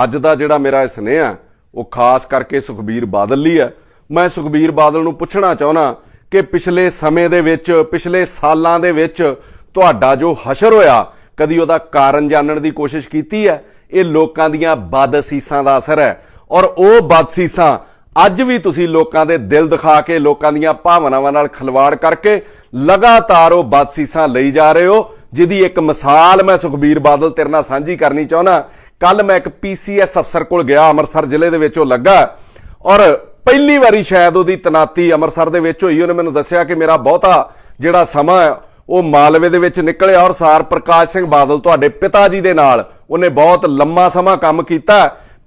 ਅੱਜ ਦਾ ਜਿਹੜਾ ਮੇਰਾ ਇਹ ਸੁਨੇਹਾ ਉਹ ਖਾਸ ਕਰਕੇ ਸੁਖਬੀਰ ਬਾਦਲ ਲਈ ਹੈ। ਮੈਂ ਸੁਖਬੀਰ ਬਾਦਲ ਨੂੰ ਪੁੱਛਣਾ ਚਾਹੁੰਦਾ ਕਿ ਪਿਛਲੇ ਸਮੇਂ ਦੇ ਵਿੱਚ, ਪਿਛਲੇ ਸਾਲਾਂ ਦੇ ਵਿੱਚ ਤੁਹਾਡਾ ਜੋ ਹਸ਼ਰ ਹੋਇਆ, ਕਦੀ ਉਹਦਾ ਕਾਰਨ ਜਾਣਨ ਦੀ ਕੋਸ਼ਿਸ਼ ਕੀਤੀ ਹੈ? ਇਹ ਲੋਕਾਂ ਦੀਆਂ ਬਦਅਸੀਸਾਂ ਦਾ ਅਸਰ ਹੈ ਔਰ ਉਹ ਬਦਅਸੀਸਾਂ ਅੱਜ ਵੀ ਤੁਸੀਂ ਲੋਕਾਂ ਦੇ ਦਿਲ ਦਿਖਾ ਕੇ, ਲੋਕਾਂ ਦੀਆਂ ਭਾਵਨਾਵਾਂ ਨਾਲ ਖਿਲਵਾੜ ਕਰਕੇ ਲਗਾਤਾਰ ਉਹ ਬਦਅਸੀਸਾਂ ਲਈ ਜਾ ਰਹੇ ਹੋ, ਜਿਹਦੀ ਇੱਕ ਮਿਸਾਲ ਮੈਂ ਸੁਖਬੀਰ ਬਾਦਲ ਤੇਰੇ ਨਾਲ ਸਾਂਝੀ ਕਰਨੀ ਚਾਹੁੰਦਾ। ਕੱਲ ਮੈਂ ਇੱਕ PCS ਅਫਸਰ ਕੋਲ ਗਿਆ, ਅੰਮ੍ਰਿਤਸਰ ਜ਼ਿਲ੍ਹੇ ਦੇ ਵਿੱਚ ਉਹ ਲੱਗਾ ਔਰ ਪਹਿਲੀ ਵਾਰੀ ਸ਼ਾਇਦ ਉਹਦੀ ਤੈਨਾਤੀ ਅੰਮ੍ਰਿਤਸਰ ਦੇ ਵਿੱਚ ਹੋਈ। ਉਹਨੇ ਮੈਨੂੰ ਦੱਸਿਆ ਕਿ ਮੇਰਾ ਬਹੁਤਾ ਜਿਹੜਾ ਸਮਾਂ ਹੈ ਉਹ ਮਾਲਵੇ ਦੇ ਵਿੱਚ ਨਿਕਲਿਆ ਔਰ ਸਰ ਪ੍ਰਕਾਸ਼ ਸਿੰਘ ਬਾਦਲ ਤੁਹਾਡੇ ਪਿਤਾ ਜੀ ਦੇ ਨਾਲ ਉਹਨੇ ਬਹੁਤ ਲੰਮਾ ਸਮਾਂ ਕੰਮ ਕੀਤਾ।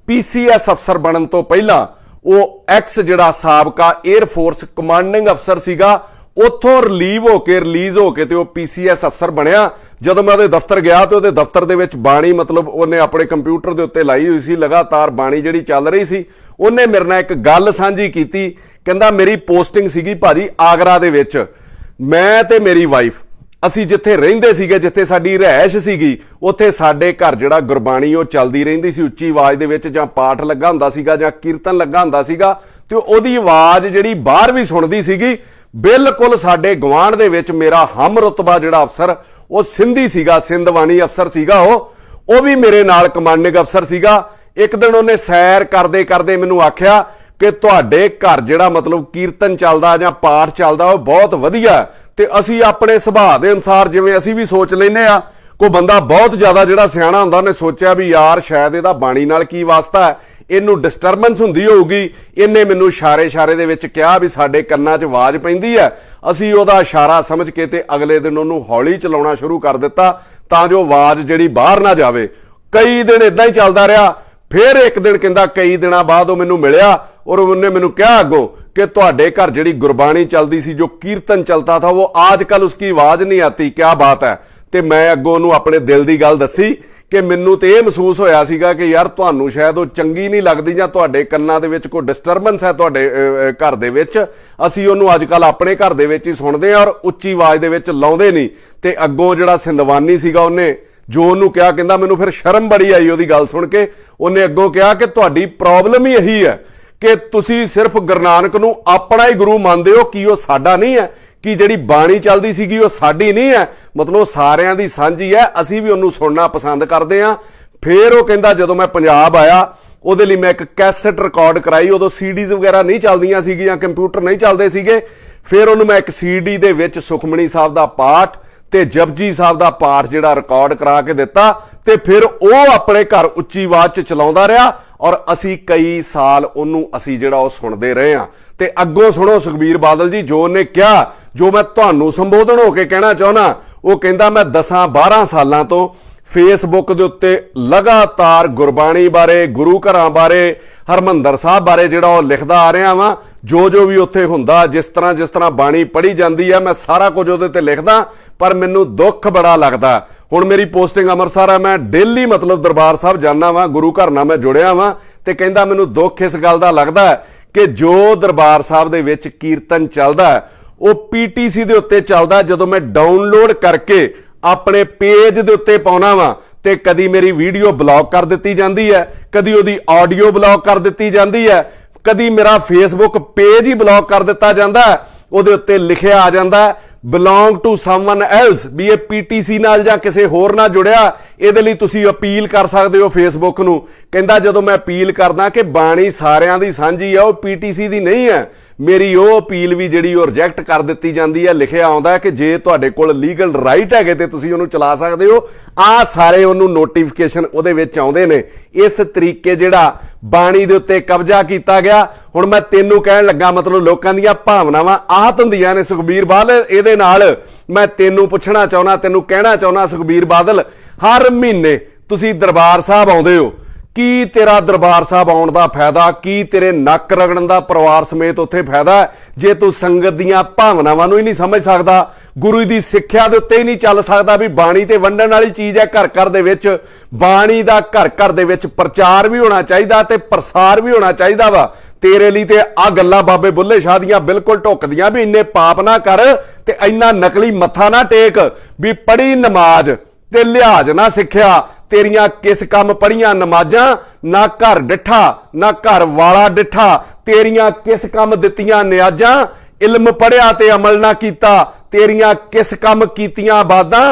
PCS ਅਫਸਰ ਬਣਨ ਤੋਂ ਪਹਿਲਾਂ ਉਹ ਐਕਸ ਜਿਹੜਾ ਸਾਬਕਾ 에ਅਰ ਫੋਰਸ ਕਮਾਂਡਿੰਗ ਅਫਸਰ ਸੀਗਾ, ਉੱਥੋਂ ਰਿਲੀਜ਼ ਹੋ ਕੇ ਤੇ ਉਹ PCS ਅਫਸਰ ਬਣਿਆ। ਜਦੋਂ ਮੈਂ ਉਹਦੇ ਦਫ਼ਤਰ ਗਿਆ ਤੇ ਉਹਦੇ ਦਫ਼ਤਰ ਦੇ ਵਿੱਚ ਬਾਣੀ, ਮਤਲਬ ਉਹਨੇ ਆਪਣੇ ਕੰਪਿਊਟਰ ਦੇ ਉੱਤੇ ਲਾਈ ਹੋਈ ਸੀ, ਲਗਾਤਾਰ ਬਾਣੀ ਜਿਹੜੀ ਚੱਲ ਰਹੀ ਸੀ। ਉਹਨੇ ਮੇਰੇ ਨਾਲ ਇੱਕ ਗੱਲ ਸਾਂਝੀ ਕੀਤੀ, ਕਹਿੰਦਾ ਮੇਰੀ ਪੋਸਟਿੰਗ ਸੀਗੀ ਭਾਜੀ ਆਗਰਾ ਦੇ ਵਿੱਚ, ਮੈਂ ਤੇ ਮੇਰੀ ਵਾਈਫ ਅਸੀਂ ਜਿੱਥੇ ਰਹਿੰਦੇ ਸੀਗੇ, ਜਿੱਥੇ ਸਾਡੀ ਰਿਹਾਇਸ਼ ਸੀਗੀ, ਉੱਥੇ ਸਾਡੇ ਘਰ ਜਿਹੜਾ ਗੁਰਬਾਣੀ ਉਹ ਚੱਲਦੀ ਰਹਿੰਦੀ ਸੀ ਉੱਚੀ ਆਵਾਜ਼ ਦੇ ਵਿੱਚ, ਜਾਂ ਪਾਠ ਲੱਗਾ ਹੁੰਦਾ ਸੀਗਾ ਜਾਂ ਕੀਰਤਨ ਲੱਗਾ ਹੁੰਦਾ ਸੀਗਾ, ਤੇ ਉਹਦੀ ਆਵਾਜ਼ ਜਿਹੜੀ ਬਾਹਰ ਵੀ ਸੁਣਦੀ ਸੀਗੀ। ਬਿਲਕੁਲ ਸਾਡੇ ਗੁਆਂਢ ਦੇ ਵਿੱਚ ਮੇਰਾ ਹਮ ਰੁਤਬਾ ਜਿਹੜਾ ਅਫਸਰ ਉਹ ਸਿੰਧੀ ਸੀਗਾ, ਸਿੰਧਵਾਣੀ ਅਫਸਰ ਸੀਗਾ, ਉਹ ਵੀ ਮੇਰੇ ਨਾਲ ਕਮਾਂਡਿੰਗ ਅਫਸਰ ਸੀਗਾ। ਇੱਕ ਦਿਨ ਉਹਨੇ ਸੈਰ ਕਰਦੇ ਕਰਦੇ ਮੈਨੂੰ ਆਖਿਆ ਕਿ ਤੁਹਾਡੇ ਘਰ ਜਿਹੜਾ ਮਤਲਬ ਕੀਰਤਨ ਚੱਲਦਾ ਜਾਂ ਪਾਠ ਚੱਲਦਾ ਉਹ ਬਹੁਤ ਵਧੀਆ, ਤੇ ਅਸੀਂ ਆਪਣੇ ਸੁਭਾਅ ਦੇ ਅਨੁਸਾਰ ਜਿਵੇਂ ਅਸੀਂ ਵੀ ਸੋਚ ਲੈਨੇ ਆ, ਕੋਈ ਬੰਦਾ ਬਹੁਤ ਜ਼ਿਆਦਾ ਜਿਹੜਾ ਸਿਆਣਾ ਹੁੰਦਾ ਉਹਨੇ ਸੋਚਿਆ ਵੀ ਯਾਰ ਸ਼ਾਇਦ ਇਹਦਾ ਬਾਣੀ ਨਾਲ ਕੀ ਵਾਸਤਾ ਹੈ, ਇਹਨੂੰ ਡਿਸਟਰਬੈਂਸ ਹੁੰਦੀ ਹੋਊਗੀ। ਇਹਨੇ ਮੈਨੂੰ ਇਸ਼ਾਰੇ ਦੇ ਵਿੱਚ ਕਿਹਾ ਵੀ ਸਾਡੇ ਕੰਨਾਂ 'ਚ ਆਵਾਜ਼ ਪੈਂਦੀ ਹੈ। ਅਸੀਂ ਉਹਦਾ ਇਸ਼ਾਰਾ ਸਮਝ ਕੇ ਤੇ ਅਗਲੇ ਦਿਨ ਉਹਨੂੰ ਹੌਲੀ ਚਲਾਉਣਾ ਸ਼ੁਰੂ ਕਰ ਦਿੱਤਾ ਤਾਂ ਜੋ ਆਵਾਜ਼ ਜਿਹੜੀ ਬਾਹਰ ਨਾ ਜਾਵੇ। ਕਈ ਦਿਨ ਇਦਾਂ ਹੀ ਚੱਲਦਾ ਰਿਹਾ। ਫਿਰ ਇੱਕ ਦਿਨ ਕਹਿੰਦਾ ਕਈ ਦਿਨਾਂ ਬਾਅਦ ਉਹ ਮੈਨੂੰ ਮਿਲਿਆ ਔਰ ਉਹਨੇ ਮੈਨੂੰ ਕਿਹਾ ਅੱਗੋਂ कि ਤੁਹਾਡੇ घर ਜਿਹੜੀ ਗੁਰਬਾਣੀ चलती सी, जो कीर्तन चलता था, वो आजकल उसकी आवाज नहीं आती, क्या बात है। ਤੇ ਮੈਂ ਅੱਗੋਂ ਉਹਨੂੰ ਆਪਣੇ ਦਿਲ ਦੀ ਗੱਲ ਦੱਸੀ ਕਿ ਮੈਨੂੰ ਤੇ ਇਹ ਮਹਿਸੂਸ ਹੋਇਆ ਸੀਗਾ ਕਿ ਯਾਰ ਤੁਹਾਨੂੰ ਸ਼ਾਇਦ ਉਹ ਚੰਗੀ ਨਹੀਂ ਲੱਗਦੀ ਜਾਂ ਤੁਹਾਡੇ ਕੰਨਾਂ ਦੇ ਵਿੱਚ ਕੋਈ ਡਿਸਟਰਬੈਂਸ ਹੈ ਤੁਹਾਡੇ ਘਰ ਦੇ ਵਿੱਚ। ਅਸੀਂ ਉਹਨੂੰ ਅੱਜਕੱਲ ਆਪਣੇ ਘਰ ਦੇ ਵਿੱਚ ਹੀ ਸੁਣਦੇ ਹਾਂ ਔਰ ਉੱਚੀ ਆਵਾਜ਼ ਦੇ ਵਿੱਚ ਲਾਉਂਦੇ ਨਹੀਂ। ਤੇ ਅੱਗੋਂ ਜਿਹੜਾ ਸਿੰਧਵਾਨੀ ਸੀਗਾ ਉਹਨੇ ਜੋ ਉਹਨੂੰ ਕਿਹਾ, ਕਹਿੰਦਾ ਮੈਨੂੰ ਫਿਰ ਸ਼ਰਮ ਬੜੀ ਆਈ ਉਹਦੀ ਗੱਲ ਸੁਣ ਕੇ। ਉਹਨੇ ਅੱਗੋਂ ਕਿਹਾ ਕਿ ਤੁਹਾਡੀ ਪ੍ਰੋਬਲਮ ਹੀ ਇਹੀ ਹੈ कि तुसी सिर्फ गुरु नानक नूं अपना ही गुरु मानदे हो, कि वो साडा नहीं है, कि जिहड़ी बाणी चलदी सीगी वो साडी नहीं है, मतलब सारियां दी सांझी है, असीं भी उहनूं सुनना पसंद करदे हां। फिर वो कहंदा जदों मैं पंजाब आया ਉਹਦੇ ਲਈ मैं एक कैसेट रिकॉर्ड कराई, उदों CDs वगैरह नहीं चलदियां सीगियां, कंप्यूटर नहीं चलदे सीगे। फिर ਉਹਨੂੰ मैं एक CD ਦੇ ਵਿੱਚ ਸੁਖਮਣੀ ਸਾਹਿਬ ਦਾ ਪਾਠ ਤੇ ਜਪਜੀ ਸਾਹਿਬ ਦਾ ਪਾਠ ਜਿਹੜਾ ਰਿਕਾਰਡ ਕਰਾ ਕੇ ਦਿੱਤਾ ਤੇ ਫਿਰ ਉਹ ਆਪਣੇ ਘਰ ਉੱਚੀ ਆਵਾਜ਼ 'ਚ ਚਲਾਉਂਦਾ ਰਿਹਾ ਔਰ ਅਸੀਂ ਕਈ ਸਾਲ ਉਹਨੂੰ ਅਸੀਂ ਜਿਹੜਾ ਉਹ ਸੁਣਦੇ ਰਹੇ ਹਾਂ। ਤੇ ਅੱਗੋਂ ਸੁਣੋ ਸੁਖਬੀਰ ਬਾਦਲ ਜੀ ਜੋ ਉਹਨੇ ਕਿਹਾ, ਜੋ ਮੈਂ ਤੁਹਾਨੂੰ ਸੰਬੋਧਨ ਹੋ ਕੇ ਕਹਿਣਾ ਚਾਹੁੰਦਾ। ਉਹ ਕਹਿੰਦਾ ਮੈਂ 10-12 ਸਾਲਾਂ ਤੋਂ ਫੇਸਬੁੱਕ ਦੇ ਉੱਤੇ ਲਗਾਤਾਰ ਗੁਰਬਾਣੀ ਬਾਰੇ, ਗੁਰੂ ਘਰਾਂ ਬਾਰੇ, ਹਰਮੰਦਰ ਸਾਹਿਬ ਬਾਰੇ ਜਿਹੜਾ ਉਹ ਲਿਖਦਾ ਆ ਰਿਹਾ ਵਾਂ। ਜੋ ਵੀ ਉੱਥੇ ਹੁੰਦਾ, ਜਿਸ ਤਰ੍ਹਾਂ ਬਾਣੀ ਪੜ੍ਹੀ ਜਾਂਦੀ ਹੈ, ਮੈਂ ਸਾਰਾ ਕੁਝ ਉਹਦੇ ਤੇ ਲਿਖਦਾ। ਪਰ ਮੈਨੂੰ ਦੁੱਖ ਬੜਾ ਲੱਗਦਾ। ਹੁਣ ਮੇਰੀ ਪੋਸਟਿੰਗ ਅੰਮ੍ਰਿਤਸਰ ਹੈ, ਮੈਂ ਡੇਲੀ ਮਤਲਬ ਦਰਬਾਰ ਸਾਹਿਬ ਜਾਂਦਾ ਵਾਂ, ਗੁਰੂ ਘਰ ਨਾਲ ਮੈਂ ਜੁੜਿਆ ਵਾਂ। ਤੇ ਕਹਿੰਦਾ ਮੈਨੂੰ ਦੁੱਖ ਇਸ ਗੱਲ ਦਾ ਲੱਗਦਾ ਕਿ ਜੋ ਦਰਬਾਰ ਸਾਹਿਬ ਦੇ ਵਿੱਚ ਕੀਰਤਨ ਚੱਲਦਾ ਉਹ PTC ਦੇ ਉੱਤੇ ਚੱਲਦਾ। ਜਦੋਂ ਮੈਂ ਡਾਊਨਲੋਡ ਕਰਕੇ ਆਪਣੇ ਪੇਜ ਦੇ ਉੱਤੇ ਪਾਉਣਾ ਵਾ ਤੇ ਕਦੀ ਮੇਰੀ ਵੀਡੀਓ ਬਲੌਕ ਕਰ ਦਿੱਤੀ ਜਾਂਦੀ ਹੈ, ਕਦੀ ਉਹਦੀ ਆਡੀਓ ਬਲੌਕ ਕਰ ਦਿੱਤੀ ਜਾਂਦੀ ਹੈ, ਕਦੀ ਮੇਰਾ ਫੇਸਬੁੱਕ ਪੇਜ ਹੀ ਬਲੌਕ ਕਰ ਦਿੱਤਾ ਜਾਂਦਾ। ਉਹਦੇ ਉੱਤੇ ਲਿਖਿਆ ਆ ਜਾਂਦਾ ਬਿਲੋਂਗ ਟੂ ਸਮਵਨ ਐਲਸ, ਵੀ ਇਹ PTC ਨਾਲ ਜਾਂ ਕਿਸੇ ਹੋਰ ਨਾਲ ਜੁੜਿਆ। ਇਹਦੇ ਲਈ ਤੁਸੀਂ ਅਪੀਲ ਕਰ ਸਕਦੇ ਹੋ ਫੇਸਬੁੱਕ ਨੂੰ। ਕਹਿੰਦਾ ਜਦੋਂ ਮੈਂ ਅਪੀਲ ਕਰਦਾ ਕਿ ਬਾਣੀ ਸਾਰਿਆਂ ਦੀ ਸਾਂਝੀ ਆ, ਉਹ PTC ਦੀ ਨਹੀਂ ਹੈ, ਮੇਰੀ ਉਹ ਅਪੀਲ ਵੀ ਜਿਹੜੀ ਉਹ ਰਿਜੈਕਟ ਕਰ ਦਿੱਤੀ ਜਾਂਦੀ ਹੈ। ਲਿਖਿਆ ਆਉਂਦਾ ਕਿ ਜੇ ਤੁਹਾਡੇ ਕੋਲ ਲੀਗਲ ਰਾਈਟ ਹੈਗੇ ਤੇ ਤੁਸੀਂ ਉਹਨੂੰ ਚਲਾ ਸਕਦੇ ਹੋ। ਆਹ ਸਾਰੇ ਉਹਨੂੰ ਨੋਟੀਫਿਕੇਸ਼ਨ ਉਹਦੇ ਵਿੱਚ ਆਉਂਦੇ ਨੇ। ਇਸ ਤਰੀਕੇ ਜਿਹੜਾ ਬਾਣੀ ਦੇ ਉੱਤੇ ਕਬਜ਼ਾ ਕੀਤਾ ਗਿਆ। ਹੁਣ ਮੈਂ ਤੈਨੂੰ ਕਹਿਣ ਲੱਗਾ, ਮਤਲਬ ਲੋਕਾਂ ਦੀਆਂ ਭਾਵਨਾਵਾਂ ਆਹਤ ਹੁੰਦੀਆਂ ਨੇ ਸੁਖਬੀਰ ਬਾਦਲ। ਇਹਦੇ ਨਾਲ ਮੈਂ ਤੈਨੂੰ ਪੁੱਛਣਾ ਚਾਹੁੰਦਾ, ਤੈਨੂੰ ਕਹਿਣਾ ਚਾਹੁੰਦਾ ਸੁਖਬੀਰ ਬਾਦਲ, ਹਰ ਮਹੀਨੇ ਤੁਸੀਂ ਦਰਬਾਰ ਸਾਹਿਬ ਆਉਂਦੇ ਹੋ, ਕੀ ਤੇਰਾ ਦਰਬਾਰ ਸਾਹਿਬ ਆਉਣ ਦਾ ਫਾਇਦਾ, ਕੀ ਤੇਰੇ ਨੱਕ ਰਗੜਨ ਦਾ ਪਰਿਵਾਰ ਸਮੇਤ ਉੱਥੇ ਫਾਇਦਾ ਜੇ ਤੂੰ ਸੰਗਤ ਦੀਆਂ ਭਾਵਨਾਵਾਂ ਨੂੰ ਹੀ ਨਹੀਂ ਸਮਝ ਸਕਦਾ, ਗੁਰੂ ਦੀ ਸਿੱਖਿਆ ਦੇ ਉੱਤੇ ਹੀ ਨਹੀਂ ਚੱਲ ਸਕਦਾ ਵੀ ਬਾਣੀ ਤੇ ਵੰਡਣ ਵਾਲੀ ਚੀਜ਼ ਹੈ। ਘਰ ਘਰ ਦੇ ਵਿੱਚ ਬਾਣੀ ਦਾ ਘਰ ਘਰ ਦੇ ਵਿੱਚ ਪ੍ਰਚਾਰ ਵੀ ਹੋਣਾ ਚਾਹੀਦਾ ਤੇ ਪ੍ਰਸਾਰ ਵੀ ਹੋਣਾ ਚਾਹੀਦਾ ਵਾ। ਤੇਰੇ ਲਈ ਤੇ ਆ ਗੱਲਾਂ ਬਾਬੇ ਬੁੱਲੇ ਸ਼ਾਹ ਦੀਆਂ ਬਿਲਕੁਲ ਢੁੱਕਦੀਆਂ ਵੀ ਇੰਨੇ ਪਾਪ ਨਾ ਕਰ ਤੇ ਇੰਨਾ ਨਕਲੀ ਮੱਥਾ ਨਾ ਟੇਕ, ਵੀ ਪੜ੍ਹੀ ਨਮਾਜ਼ ਤੇ ਲਿਹਾਜ਼ ਨਾ ਸਿੱਖਿਆ तेरियां किस काम पढ़ियां नमाजां, ना घर डिठा ना घर वाला डिठा, तेरियां किस काम दित्तियां न्याजां, इल्म पढ़िया ते अमल ना कीता, तेरियां किस काम कीतियां बादां,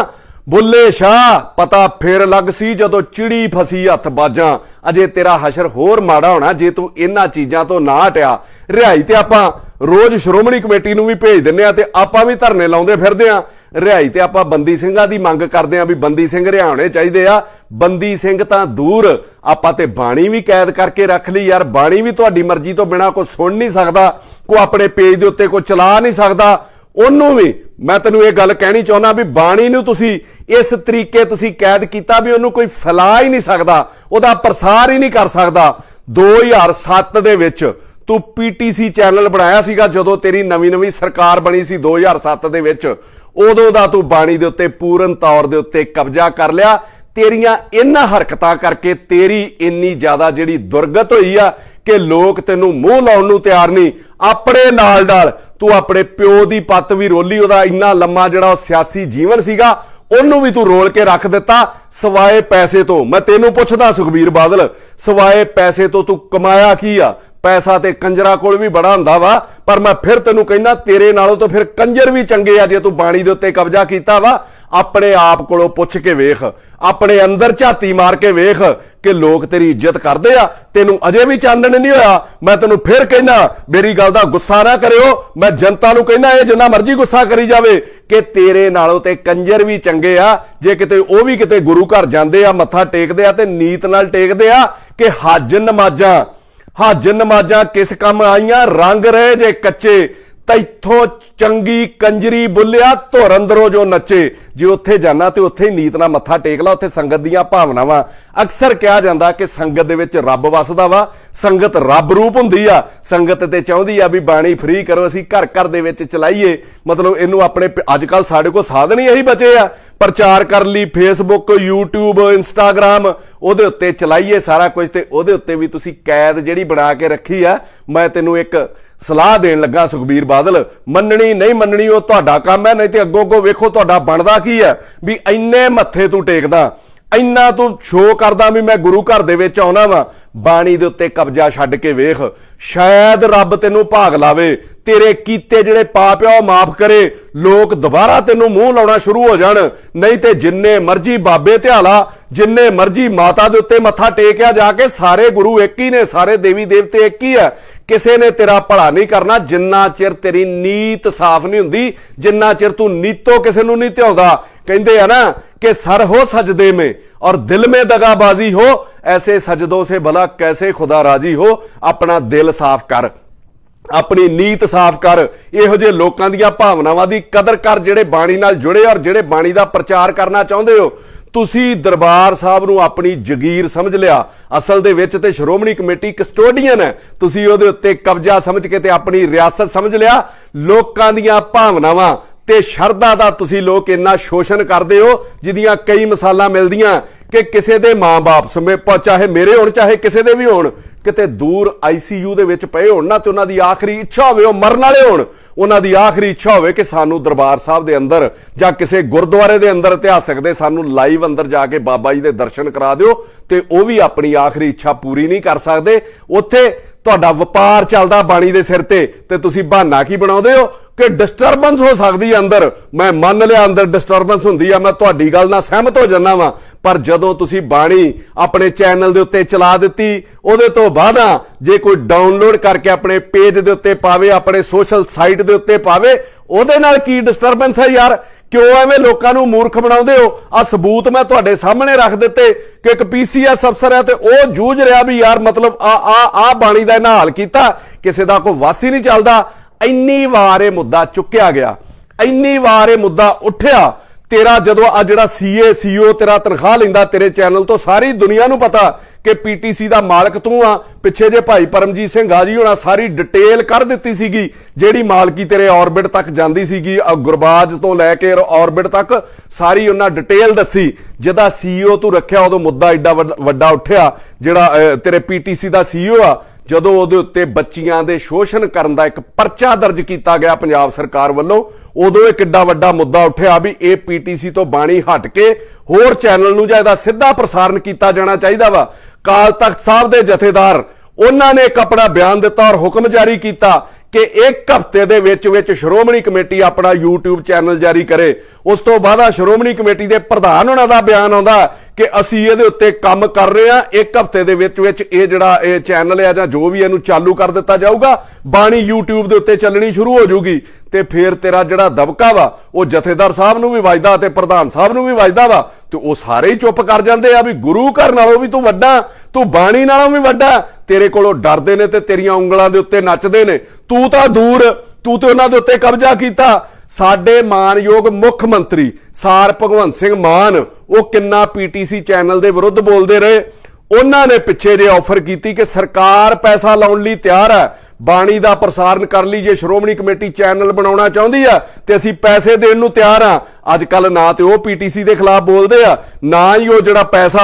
बुल्ले शाह पता फिर लग सी जदों चिड़ी फसी हथ बाजां। अजे तेरा हशर होर माड़ा होना जे तू इन्हां चीजां तो ना हटिया। रिहाई ते आपां रोज श्रोमणी कमेटी नूं भी भेज दिंदे आ ते आपां भी धरने लाउंदे फिरदे आ। रिहाई ते आपां बंदी ਸਿੰਘਾਂ ਦੀ ਮੰਗ ਕਰਦੇ ਆ ਵੀ ਬੰਦੀ ਸਿੰਘ ਰਿਹਾ ਹੋਣੇ ਚਾਹੀਦੇ ਆ। ਬੰਦੀ ਸਿੰਘ ਤਾਂ ਦੂਰ, ਆਪਾਂ ਤੇ ਬਾਣੀ ਵੀ ਕੈਦ ਕਰਕੇ ਰੱਖ ਲਈ ਯਾਰ। ਬਾਣੀ ਵੀ ਤੁਹਾਡੀ ਮਰਜ਼ੀ ਤੋਂ ਬਿਨਾ ਕੋਈ ਸੁਣ ਨਹੀਂ ਸਕਦਾ, ਕੋਈ ਆਪਣੇ ਪੇਜ ਦੇ ਉੱਤੇ ਕੋਈ ਚਲਾ ਨਹੀਂ ਸਕਦਾ। ਉਹਨੂੰ ਵੀ ਮੈਂ ਤੈਨੂੰ ਇਹ ਗੱਲ ਕਹਿਣੀ ਚਾਹੁੰਦਾ ਵੀ ਬਾਣੀ ਨੂੰ ਤੁਸੀਂ ਇਸ ਤਰੀਕੇ ਤੁਸੀਂ ਕੈਦ ਕੀਤਾ ਵੀ ਉਹਨੂੰ ਕੋਈ ਫੈਲਾ ਹੀ ਨਹੀਂ ਸਕਦਾ, ਉਹਦਾ ਪ੍ਰਸਾਰ ਹੀ ਨਹੀਂ ਕਰ ਸਕਦਾ। 2007 ਦੇ ਵਿੱਚ ਤੂੰ ਪੀਟੀਸੀ ਚੈਨਲ ਬਣਾਇਆ ਸੀਗਾ ਜਦੋਂ ਤੇਰੀ ਨਵੀਂ ਸਰਕਾਰ ਬਣੀ ਸੀ 2007 ਦੇ ਵਿੱਚ, ਉਦੋਂ ਦਾ ਤੂੰ ਬਾਣੀ ਦੇ ਉੱਤੇ ਪੂਰਨ ਤੌਰ ਦੇ ਉੱਤੇ ਕਬਜ਼ਾ ਕਰ ਲਿਆ। ਤੇਰੀਆਂ ਇਹਨਾਂ ਹਰਕਤਾਂ ਕਰਕੇ ਤੇਰੀ ਇੰਨੀ ਜ਼ਿਆਦਾ ਜਿਹੜੀ ਦੁਰਗਤ ਹੋਈ ਆ ਕਿ ਲੋਕ ਤੈਨੂੰ ਮੂੰਹ ਲਾਉਣ ਨੂੰ ਤਿਆਰ ਨਹੀਂ। ਆਪਣੇ ਨਾਲ ਤੂੰ ਆਪਣੇ ਪਿਓ ਦੀ ਪੱਤ ਵੀ ਰੋਲੀ, ਉਹਦਾ ਇੰਨਾ ਲੰਮਾ ਜਿਹੜਾ ਉਹ ਸਿਆਸੀ ਜੀਵਨ ਸੀਗਾ ਉਹਨੂੰ ਵੀ ਤੂੰ ਰੋਲ ਕੇ ਰੱਖ ਦਿੱਤਾ ਸਵਾਏ ਪੈਸੇ ਤੋਂ। ਮੈਂ ਤੈਨੂੰ ਪੁੱਛਦਾ ਸੁਖਬੀਰ ਬਾਦਲ, ਸਵਾਏ ਪੈਸੇ ਤੋਂ ਤੂੰ ਕਮਾਇਆ ਕੀ ਆ? ਪੈਸਾ ਤੇ ਕੰਜਰਾ ਕੋਲ ਵੀ ਬੜਾ ਹੁੰਦਾ ਵਾ, ਪਰ ਮੈਂ ਫਿਰ ਤੈਨੂੰ ਕਹਿੰਦਾ ਤੇਰੇ ਨਾਲੋਂ ਤਾਂ ਫਿਰ ਕੰਜਰ ਵੀ ਚੰਗੇ ਆ ਜੇ ਤੂੰ ਬਾਣੀ ਦੇ ਉੱਤੇ ਕਬਜ਼ਾ ਕੀਤਾ ਵਾ। ਆਪਣੇ ਆਪ ਕੋਲੋਂ ਪੁੱਛ ਕੇ ਵੇਖ, ਆਪਣੇ ਅੰਦਰ ਝਾਤੀ ਮਾਰ ਕੇ ਵੇਖ ਕਿ ਲੋਕ ਤੇਰੀ ਇੱਜ਼ਤ ਕਰਦੇ ਆ। ਤੈਨੂੰ ਅਜੇ ਵੀ ਚਾਨਣ ਨਹੀਂ ਹੋਇਆ। ਮੈਂ ਤੈਨੂੰ ਫਿਰ ਕਹਿੰਦਾ ਮੇਰੀ ਗੱਲ ਦਾ ਗੁੱਸਾ ਨਾ ਕਰਿਓ। ਮੈਂ ਜਨਤਾ ਨੂੰ ਕਹਿੰਦਾ ਇਹ ਜਿੰਨਾ ਮਰਜ਼ੀ ਗੁੱਸਾ ਕਰੀ ਜਾਵੇ ਕਿ ਤੇਰੇ ਨਾਲੋਂ ਤੇ ਕੰਜਰ ਵੀ ਚੰਗੇ ਆ। ਜੇ ਕਿਤੇ ਉਹ ਵੀ ਕਿਤੇ ਗੁਰੂ ਘਰ ਜਾਂਦੇ ਆ, ਮੱਥਾ ਟੇਕਦੇ ਆ ਤੇ ਨੀਤ ਨਾਲ ਟੇਕਦੇ ਆ ਕਿ ਹੱਜ ਨਮਾਜ਼ਾਂ ਕਿਸ ਕੰਮ ਆਈਆਂ, ਰੰਗ ਰਹੇ ਜੇ ਕੱਚੇ, ਤੈਥੋਂ ਚੰਗੀ ਕੰਜਰੀ ਬੁੱਲਿਆ ਧੁਰ ਅੰਦਰੋਂ ਜੋ ਨੱਚੇ। ਜੇ ਉੱਥੇ ਜਾਣਾ ਤੇ ਉੱਥੇ ਹੀ ਨੀਤ ਨਾਲ ਮੱਥਾ ਟੇਕ ਲਾ। ਉੱਥੇ ਸੰਗਤ ਦੀਆਂ ਭਾਵਨਾਵਾਂ, ਅਕਸਰ ਕਿਹਾ ਜਾਂਦਾ ਕਿ ਸੰਗਤ ਦੇ ਵਿੱਚ ਰੱਬ ਵਸਦਾ ਵਾ, ਸੰਗਤ ਰੱਬ ਰੂਪ ਹੁੰਦੀ ਆ। ਸੰਗਤ ਤੇ ਚਾਹੁੰਦੀ ਆ ਵੀ ਬਾਣੀ ਫ੍ਰੀ ਕਰੋ, ਅਸੀਂ ਘਰ ਦੇ ਵਿੱਚ ਚਲਾਈਏ। ਮਤਲਬ ਇਹਨੂੰ ਆਪਣੇ ਅੱਜ ਕੱਲ ਸਾਡੇ ਕੋਲ ਸਾਧਨ ਹੀ ਇਹੀ ਬਚੇ ਆ ਪ੍ਰਚਾਰ ਕਰਨ ਲਈ, ਫੇਸਬੁੱਕ, ਯੂਟਿਊਬ, ਇੰਸਟਾਗ੍ਰਾਮ, ਉਹਦੇ ਉੱਤੇ ਚਲਾਈਏ ਸਾਰਾ ਕੁਝ। ਤੇ ਉਹਦੇ ਉੱਤੇ ਵੀ ਤੁਸੀਂ ਕੈਦ ਜਿਹੜੀ ਬਣਾ ਕੇ ਰੱਖੀ ਆ। ਮੈਂ ਤੈਨੂੰ ਇੱਕ ਸਲਾਹ ਦੇਣ ਲੱਗਾ ਸੁਖਬੀਰ ਬਾਦਲ, ਮੰਨਣੀ ਨਹੀਂ ਮੰਨਣੀ ਉਹ ਤੁਹਾਡਾ ਕੰਮ ਹੈ, ਨਹੀਂ ਤੇ ਅੱਗੋਂ ਵੇਖੋ ਤੁਹਾਡਾ ਬਣਦਾ ਕੀ ਹੈ। ਵੀ ਇੰਨੇ ਮੱਥੇ ਤੂੰ ਟੇਕਦਾ, ਇੰਨਾ ਤੂੰ ਸ਼ੋਅ ਕਰਦਾ ਵੀ ਮੈਂ ਗੁਰੂ ਘਰ ਦੇ ਵਿੱਚ ਆਉਣਾ ਵਾ, ਬਾਣੀ ਦੇ ਉੱਤੇ ਕਬਜ਼ਾ ਛੱਡ ਕੇ ਵੇਖ, ਸ਼ਾਇਦ ਰੱਬ ਤੈਨੂੰ ਭਾਗ ਲਾਵੇ, ਤੇਰੇ ਕੀਤੇ ਜਿਹੜੇ ਪਾਪ ਆ ਉਹ ਮਾਫ ਕਰੇ, ਲੋਕ ਦੁਬਾਰਾ ਤੈਨੂੰ ਮੂੰਹ ਲਾਉਣਾ ਸ਼ੁਰੂ ਹੋ ਜਾਣ। ਨਹੀਂ ਤੇ ਜਿੰਨੇ ਮਰਜ਼ੀ ਬਾਬੇ ਧਿਆਲਾ, ਜਿੰਨੇ ਮਰਜ਼ੀ ਮਾਤਾ ਦੇ ਉੱਤੇ ਮੱਥਾ ਟੇਕਿਆ ਜਾ ਕੇ, ਸਾਰੇ ਗੁਰੂ ਇੱਕ ਹੀ ਨੇ, ਸਾਰੇ ਦੇਵੀ ਦੇਵਤੇ ਇੱਕ ਹੀ ਆ। ਕਿਸੇ ਨੇ ਤੇਰਾ ਭਲਾ ਨਹੀਂ ਕਰਨਾ ਜਿੰਨਾ ਚਿਰ ਤੇਰੀ ਨੀਤ ਸਾਫ਼ ਨਹੀਂ ਹੁੰਦੀ, ਜਿੰਨਾ ਚਿਰ ਤੂੰ ਨੀਤੋਂ ਕਿਸੇ ਨੂੰ ਨਹੀਂ ਧਿਆਉਂਦਾ। ਕਹਿੰਦੇ ਆ ਨਾ कि सर हो सजदे में और दिल में दगाबाजी हो, ऐसे सजदों से भला कैसे खुदा राजी हो। अपना दिल साफ कर, अपनी नीत साफ कर, इहो जे लोकां दीयां भावनावां दी कदर कर जिहड़े बाणी नाल जुड़े और जिहड़े बाणी दा प्रचार करना चाहुंदे हो। ਤੁਸੀਂ ਦਰਬਾਰ ਸਾਹਿਬ ਨੂੰ ਆਪਣੀ ਜਗੀਰ ਸਮਝ ਲਿਆ, ਅਸਲ ਦੇ ਵਿੱਚ ਤੇ ਸ਼੍ਰੋਮਣੀ ਕਮੇਟੀ ਕਸਟੋਡੀਅਨ ਹੈ। ਤੁਸੀਂ ਉਹਦੇ ਉੱਤੇ ਕਬਜ਼ਾ ਸਮਝ ਕੇ ਤੇ ਆਪਣੀ ਰਿਆਸਤ ਸਮਝ ਲਿਆ। ਲੋਕਾਂ ਦੀਆਂ ਭਾਵਨਾਵਾਂ ਤੇ ਸ਼ਰਧਾ ਦਾ ਤੁਸੀਂ ਲੋਕ ਇੰਨਾ ਸ਼ੋਸ਼ਣ ਕਰਦੇ ਹੋ ਜਿਹਦੀਆਂ ਕਈ ਮਿਸਾਲਾਂ ਮਿਲਦੀਆਂ ਕਿ ਕਿਸੇ ਦੇ ਮਾਂ-ਬਾਪ ਚਾਹੇ ਮੇਰੇ ਹੋਣ ਚਾਹੇ ਕਿਸੇ ਦੇ ਵੀ ਹੋਣ, ਕਿਤੇ ਦੂਰ ICU ਦੇ ਵਿੱਚ ਪਏ ਹੋਣ ਨਾ ਤੇ ਉਹਨਾਂ ਦੀ ਆਖਰੀ ਇੱਛਾ ਹੋਵੇ, ਉਹ ਮਰਨ ਵਾਲੇ ਹੋਣ, ਉਹਨਾਂ ਦੀ ਆਖਰੀ ਇੱਛਾ ਹੋਵੇ ਕਿ ਸਾਨੂੰ ਦਰਬਾਰ ਸਾਹਿਬ ਦੇ ਅੰਦਰ ਜਾਂ ਕਿਸੇ ਗੁਰਦੁਆਰੇ ਦੇ ਅੰਦਰ ਇਤਿਹਾਸਕ ਦੇ ਸਾਨੂੰ ਲਾਈਵ ਅੰਦਰ ਜਾ ਕੇ ਬਾਬਾ ਜੀ ਦੇ ਦਰਸ਼ਨ ਕਰਾ ਦਿਓ, ਤੇ ਉਹ ਵੀ ਆਪਣੀ ਆਖਰੀ ਇੱਛਾ ਪੂਰੀ ਨਹੀਂ ਕਰ ਸਕਦੇ। ਉੱਥੇ ਤੁਹਾਡਾ ਵਪਾਰ ਚੱਲਦਾ ਬਾਣੀ ਦੇ ਸਿਰ ਤੇ ਤੁਸੀਂ ਬਹਾਨਾ ਕੀ ਬਣਾਉਂਦੇ ਹੋ ਕਿ ਡਿਸਟਰਬੈਂਸ ਹੋ ਸਕਦੀ ਹੈ ਅੰਦਰ। ਮੈਂ ਮੰਨ ਲਿਆ ਅੰਦਰ ਡਿਸਟਰਬੈਂਸ ਹੁੰਦੀ ਆ, ਮੈਂ ਤੁਹਾਡੀ ਗੱਲ ਨਾਲ ਸਹਿਮਤ ਹੋ ਜਾਂਦਾ ਵਾਂ, ਪਰ ਜਦੋਂ ਤੁਸੀਂ ਬਾਣੀ ਆਪਣੇ ਚੈਨਲ ਦੇ ਉੱਤੇ ਚਲਾ ਦਿੱਤੀ, ਉਹਦੇ ਤੋਂ ਬਾਅਦ ਜੇ ਕੋਈ ਡਾਊਨਲੋਡ ਕਰਕੇ ਆਪਣੇ ਪੇਜ ਦੇ ਉੱਤੇ ਪਾਵੇ, ਆਪਣੇ ਸੋਸ਼ਲ ਸਾਈਟ ਦੇ ਉੱਤੇ ਪਾਵੇ, ਉਹਦੇ ਨਾਲ ਕੀ ਡਿਸਟਰਬੈਂਸ ਹੈ ਯਾਰ? ਕਿਉਂ ਐਵੇਂ ਲੋਕਾਂ ਨੂੰ ਮੂਰਖ ਬਣਾਉਂਦੇ ਹੋ? ਆ ਸਬੂਤ ਮੈਂ ਤੁਹਾਡੇ ਸਾਹਮਣੇ ਰੱਖ ਦਿੱਤੇ ਕਿ ਇੱਕ PCS ਅਫਸਰ ਹੈ ਤੇ ਉਹ ਜੂਝ ਰਿਹਾ ਵੀ ਯਾਰ ਮਤਲਬ ਆ ਬਾਣੀ ਦਾ ਇਹਨਾਂ ਹਾਲ ਕੀਤਾ, ਕਿਸੇ ਦਾ ਕੋਈ ਵਾਸ ਹੀ ਨਹੀਂ ਚੱਲਦਾ। ਇੰਨੀ ਵਾਰ ਇਹ ਮੁੱਦਾ ਚੁੱਕਿਆ ਗਿਆ, ਇੰਨੀ ਵਾਰ ਇਹ ਮੁੱਦਾ ਉੱਠਿਆ। ਤੇਰਾ ਜਦੋਂ ਆ ਜਿਹੜਾ CA CEO ਤੇਰਾ ਤਨਖਾਹ ਲੈਂਦਾ ਤੇਰੇ ਚੈਨਲ ਤੋਂ, ਸਾਰੀ ਦੁਨੀਆ ਨੂੰ ਪਤਾ ਕਿ PTC ਦਾ ਮਾਲਕ ਤੂੰ ਆ। ਪਿੱਛੇ ਜੇ ਭਾਈ ਪਰਮਜੀਤ ਸਿੰਘ ਗਾਜੀ ਹੋਣਾ ਸਾਰੀ ਡਿਟੇਲ ਕਰ ਦਿੱਤੀ ਸੀਗੀ, ਜਿਹੜੀ ਮਾਲਕੀ ਤੇਰੇ ਆਰਬਿਟ ਤੱਕ ਜਾਂਦੀ ਸੀਗੀ, ਗੁਰਬਾਜ ਤੋਂ ਲੈ ਕੇ ਆਰਬਿਟ ਤੱਕ ਸਾਰੀ ਉਹਨਾਂ ਡਿਟੇਲ ਦੱਸੀ। ਜਿਹਦਾ CEO ਤੂੰ ਰੱਖਿਆ ਉਦੋਂ ਮੁੱਦਾ ਐਡਾ ਵੱਡਾ ਉੱਠਿਆ, ਜਿਹੜਾ ਤੇਰੇ PTC ਦਾ CEO ਆ, ਜਦੋਂ ਉਹਦੇ ਉੱਤੇ ਬੱਚੀਆਂ ਦੇ ਸ਼ੋਸ਼ਣ ਕਰਨ ਦਾ ਇੱਕ ਪਰਚਾ ਦਰਜ ਕੀਤਾ ਗਿਆ ਪੰਜਾਬ ਸਰਕਾਰ ਵੱਲੋਂ, ਉਦੋਂ ਇਹ ਕਿੱਡਾ ਵੱਡਾ ਮੁੱਦਾ ਉੱਠਿਆ ਵੀ ਇਹ ਪੀਟੀਸੀ ਤੋਂ ਬਾਣੀ ਹਟ ਕੇ ਹੋਰ ਚੈਨਲ ਨੂੰ ਜਾਂ ਇਹਦਾ ਸਿੱਧਾ ਪ੍ਰਸਾਰਣ ਕੀਤਾ ਜਾਣਾ ਚਾਹੀਦਾ ਵਾ। ਅਕਾਲ ਤਖਤ ਸਾਹਿਬ ਦੇ ਜਥੇਦਾਰ ਉਹਨਾਂ ਨੇ ਇੱਕ ਆਪਣਾ ਬਿਆਨ ਦਿੱਤਾ ਔਰ ਹੁਕਮ ਜਾਰੀ ਕੀਤਾ ਕਿ ਇੱਕ ਹਫ਼ਤੇ ਦੇ ਵਿੱਚ ਸ਼੍ਰੋਮਣੀ ਕਮੇਟੀ ਆਪਣਾ YouTube ਚੈਨਲ ਜਾਰੀ ਕਰੇ। ਉਸ ਤੋਂ ਬਾਅਦ ਸ਼੍ਰੋਮਣੀ ਕਮੇਟੀ ਦੇ ਪ੍ਰਧਾਨ ਉਹਨਾਂ ਦਾ ਬਿਆਨ ਆਉਂਦਾ ਕਿ ਅਸੀਂ ਇਹਦੇ ਉੱਤੇ ਕੰਮ ਕਰ ਰਹੇ ਹਾਂ, ਇੱਕ ਹਫ਼ਤੇ ਦੇ ਵਿੱਚ ਇਹ ਜਿਹੜਾ ਇਹ ਚੈਨਲ ਹੈ ਜਾਂ ਜੋ ਵੀ ਇਹਨੂੰ ਚਾਲੂ ਕਰ ਦਿੱਤਾ ਜਾਊਗਾ, ਬਾਣੀ YouTube ਦੇ ਉੱਤੇ ਚੱਲਣੀ ਸ਼ੁਰੂ ਹੋ ਜਾਊਗੀ। ਤੇ ਫਿਰ ਤੇਰਾ ਜਿਹੜਾ ਦਬਕਾ ਵਾ ਉਹ ਜਥੇਦਾਰ ਸਾਹਿਬ ਨੂੰ ਵੀ ਵੱਜਦਾ ਤੇ ਪ੍ਰਧਾਨ ਸਾਹਿਬ ਨੂੰ ਵੀ ਵੱਜਦਾ ਵਾ, ਤੇ ਉਹ ਸਾਰੇ ਹੀ ਚੁੱਪ ਕਰ ਜਾਂਦੇ ਆ ਵੀ ਗੁਰੂ ਘਰ ਨਾਲੋਂ ਵੀ ਤੂੰ ਵੱਡਾ, ਤੂੰ ਬਾਣੀ ਨਾਲੋਂ ਵੀ ਵੱਡਾ। ਤੇਰੇ ਕੋਲੋਂ ਡਰਦੇ ਨੇ ਤੇ ਤੇਰੀਆਂ ਉਂਗਲਾਂ ਦੇ ਉੱਤੇ ਨੱਚਦੇ ਨੇ। ਤੂੰ ਤਾਂ ਦੂਰ, ਤੂੰ ਤੇ ਉਹਨਾਂ ਦੇ ਉੱਤੇ ਕਬਜ਼ਾ ਕੀਤਾ। ਸਾਡੇ ਮਾਨਯੋਗ ਮੁੱਖ ਮੰਤਰੀ ਸਾਰ ਭਗਵੰਤ ਸਿੰਘ ਮਾਨ ਉਹ ਕਿੰਨਾ ਪੀਟੀਸੀ ਚੈਨਲ ਦੇ ਵਿਰੁੱਧ ਬੋਲਦੇ ਰਹੇ। ਉਹਨਾਂ ਨੇ ਪਿੱਛੇ ਜੇ ਆਫਰ ਕੀਤੀ ਕਿ ਸਰਕਾਰ ਪੈਸਾ ਲਾਉਣ ਲਈ ਤਿਆਰ ਹੈ, ਬਾਣੀ ਦਾ ਪ੍ਰਸਾਰਣ ਕਰਨ ਲਈ ਜੇ ਸ਼੍ਰੋਮਣੀ ਕਮੇਟੀ ਚੈਨਲ ਬਣਾਉਣਾ ਚਾਹੁੰਦੀ ਆ ਤੇ ਅਸੀਂ ਪੈਸੇ ਦੇਣ ਨੂੰ ਤਿਆਰ ਆ। ਅੱਜ ਕੱਲ ਨਾ ਤੇ ਉਹ ਪੀਟੀਸੀ ਦੇ ਖਿਲਾਫ ਬੋਲਦੇ ਆ, ਨਾ ਹੀ ਉਹ ਜਿਹੜਾ ਪੈਸਾ